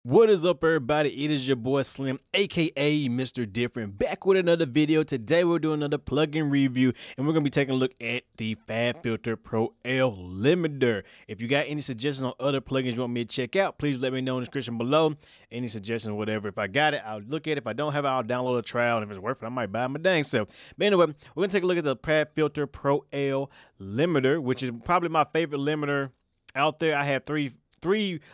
What is up, everybody? It is your boy Slim, aka Mr. Different, back with another video. Today we're doing another plugin review, and we're gonna be taking a look at the Fabfilter Pro L limiter. If you got any suggestions on other plugins you want me to check out, please let me know in the description below. Any suggestions, whatever. If I got it, I'll look at it. If I don't have it, I'll download a trial, and if it's worth it, I might buy it my dang self. But anyway, we're gonna take a look at the Fabfilter Pro L limiter, which is probably my favorite limiter out there. I have three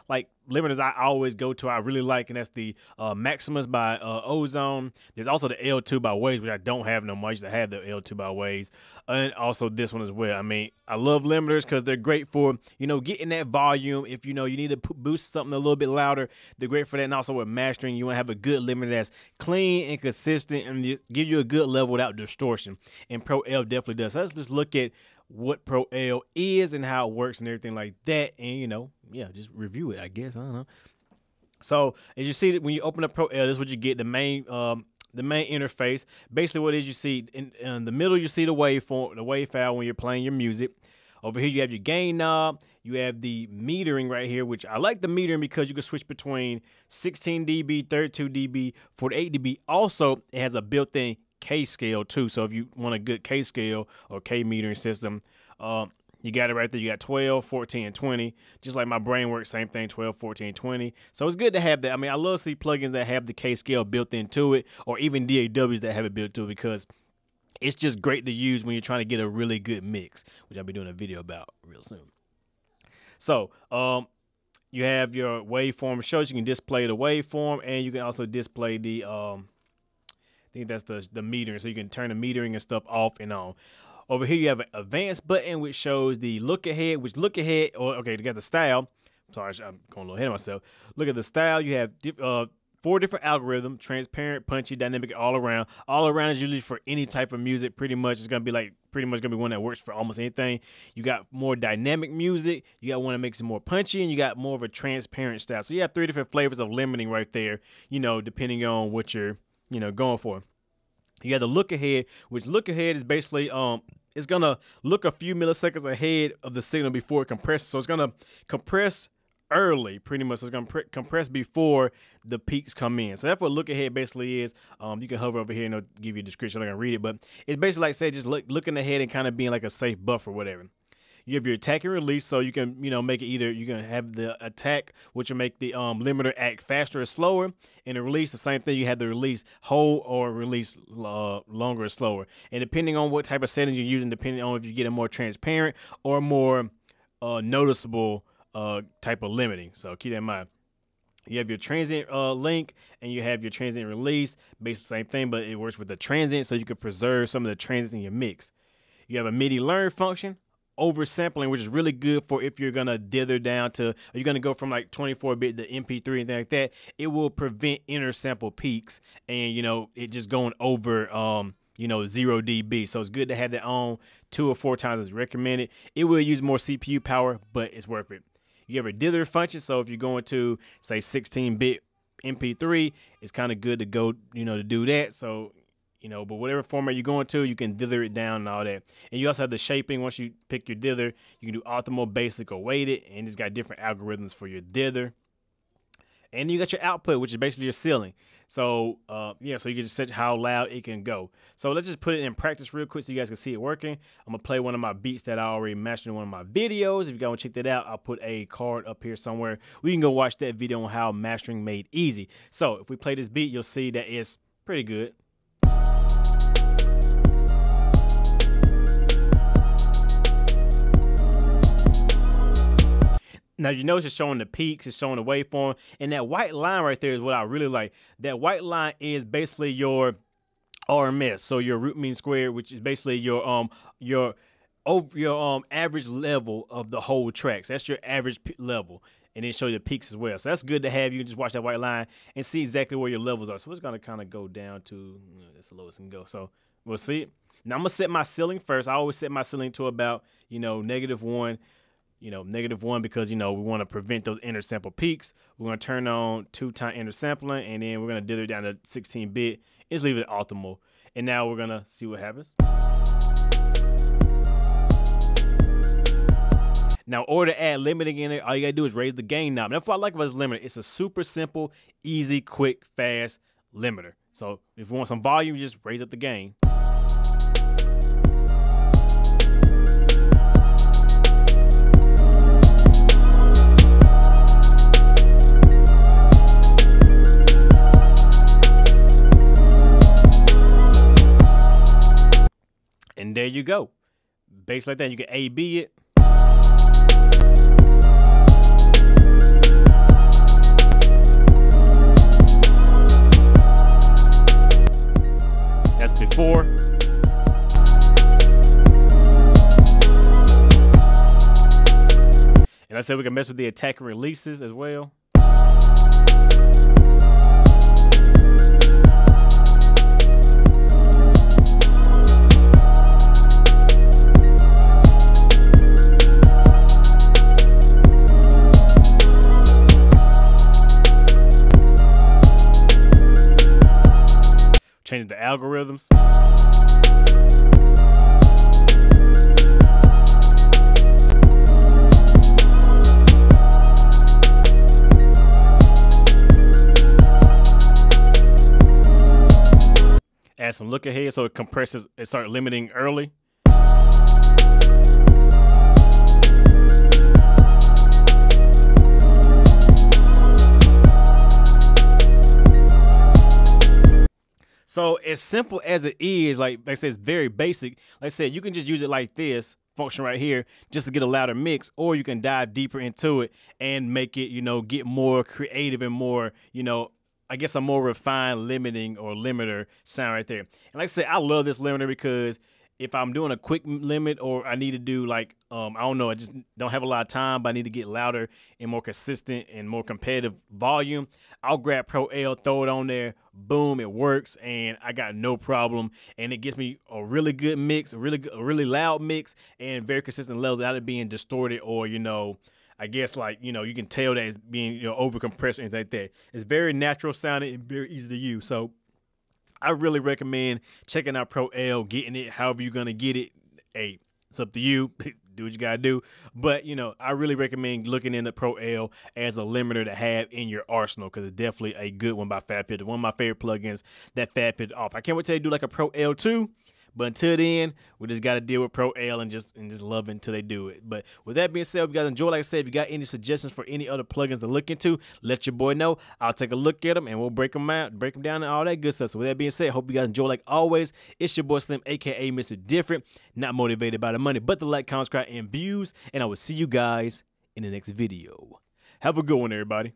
like limiters I always go to, I really like, and that's the Maximus by Ozone. There's also the L2 by Waves, which I don't have no more. I used to have the L2 by Waves, and also this one as well. I mean, I love limiters because they're great for, you know, getting that volume. If you know you need to boost something a little bit louder, they're great for that. And also with mastering, you want to have a good limiter that's clean and consistent and give you a good level without distortion, and Pro L definitely does. So let's just look at what Pro L is and how it works and everything like that, and you know, yeah, just review it, I guess. I don't know. So as you see, when you open up Pro L, this is what you get: the main interface. Basically, what it is, you see in the middle, you see the waveform, the wave file when you're playing your music. Over here, you have your gain knob. You have the metering right here, which I like the metering because you can switch between 16 dB, 32 dB, 48 dB. Also, it has a built-in K scale too. So if you want a good K scale or K metering system, you got it right there. You got 12, 14, and 20. Just like my Brainworks, same thing, 12, 14, 20. So it's good to have that. I mean, I love to see plugins that have the K scale built into it, or even DAWs that have it built into it, because it's just great to use when you're trying to get a really good mix, which I'll be doing a video about real soon. So you have your waveform shows. You can display the waveform, and you can also display the I think that's the metering, so you can turn the metering and stuff off and on. Over here, you have an advanced button, which shows the look ahead, okay, you got the style. Sorry, I'm going a little ahead of myself. Look at the style. You have 4 different algorithms: transparent, punchy, dynamic, all around. All around is usually for any type of music. Pretty much, it's gonna be like one that works for almost anything. You got more dynamic music. You got one that makes it more punchy, and you got more of a transparent style. So you have 3 different flavors of limiting right there, you know, depending on what you're, you know, going for. You got the look ahead, which look ahead is basically it's gonna look a few milliseconds ahead of the signal before it compresses. So it's gonna compress early, pretty much. So it's gonna compress before the peaks come in. So that's what look ahead basically is. You can hover over here and it'll give you a description. I'm not gonna read it, but it's basically like, say, just looking ahead and kind of being like a safe buffer, whatever. You have your attack and release, so you can, you know, make it either, you can have the attack, which will make the limiter act faster or slower, and the release, the same thing. You have the release hold or release longer or slower, and depending on what type of settings you're using, depending on if you get a more transparent or more noticeable type of limiting. So keep that in mind. You have your transient link, and you have your transient release, basically the same thing, but it works with the transient, so you can preserve some of the transients in your mix. You have a MIDI learn function, oversampling, which is really good for if you're gonna dither down to, or you're gonna go from like 24-bit to MP3 and things like that. It will prevent inner sample peaks, and you know, it just going over you know, 0 dB. So it's good to have that on 2 or 4 times as recommended. It will use more CPU power, but it's worth it. You have a dither function, so if you're going to say 16-bit MP3, it's kind of good to go, you know, to do that. So, you know, but whatever format you're going to, you can dither it down and all that. And you also have the shaping. Once you pick your dither, you can do optimal, basic, or weighted, and it's got different algorithms for your dither. And you got your output, which is basically your ceiling. So yeah, so you can just set how loud it can go. So let's just put it in practice real quick so you guys can see it working. I'm gonna play one of my beats that I already mastered in one of my videos. If you guys want to check that out, I'll put a card up here somewhere. We can go watch that video on how mastering made easy. So if we play this beat, you'll see that it's pretty good. Now, you notice it's showing the peaks, it's showing the waveform, and that white line right there is what I really like. That white line is basically your RMS, so your root mean squared, which is basically your average level of the whole track. So that's your average level, and then show you the peaks as well. So that's good to have. You can just watch that white line and see exactly where your levels are. So it's gonna kind of go down to, you know, that's the lowest it can go. So we'll see it. Now I'm gonna set my ceiling first. I always set my ceiling to about, you know, -1. You know, -1 because, you know, we want to prevent those inner sample peaks. We're going to turn on 2-time inner sampling, and then we're going to dither down to 16-bit. Just leave it optimal. And now we're going to see what happens. Now, in order to add limiting in it, all you gotta do is raise the gain knob. That's what I like about this limiter. It's a super simple, easy, quick, fast limiter. So if you want some volume, you just raise up the gain. And there you go. Bass like that, you can A-B it. That's before. And I said we can mess with the attack and releases as well. Changing the algorithms. Add some look ahead so it compresses, it starts limiting early. So as simple as it is, like I said, it's very basic. Like I said, you can just use it like this function right here just to get a louder mix, or you can dive deeper into it and make it, you know, get more creative and more, you know, I guess a more refined limiting or limiter sound right there. And like I said, I love this limiter because if I'm doing a quick limit or I need to do like, I don't know, I just don't have a lot of time, but I need to get louder and more consistent and more competitive volume, I'll grab Pro L, throw it on there, boom, it works, and I got no problem. And it gives me a really good mix, a really loud mix, and very consistent levels without it being distorted or, you know, I guess like, you know, you can tell that it's being, you know, over compressed or anything like that. It's very natural sounding and very easy to use. So I really recommend checking out Pro L, getting it however you're going to get it. Hey, it's up to you. Do what you got to do. But, you know, I really recommend looking into Pro L as a limiter to have in your arsenal because it's definitely a good one by Fabfilter. One of my favorite plugins that Fabfilter offer. I can't wait till they do like a Pro L2. But until then, we just got to deal with Pro L and just love it until they do it. But with that being said, if you guys enjoy, like I said, if you got any suggestions for any other plugins to look into, let your boy know. I'll take a look at them and we'll break them out, break them down and all that good stuff. So with that being said, hope you guys enjoy like always. It's your boy Slim, aka Mr. Different, not motivated by the money, but the like, comment, subscribe, and views. And I will see you guys in the next video. Have a good one, everybody.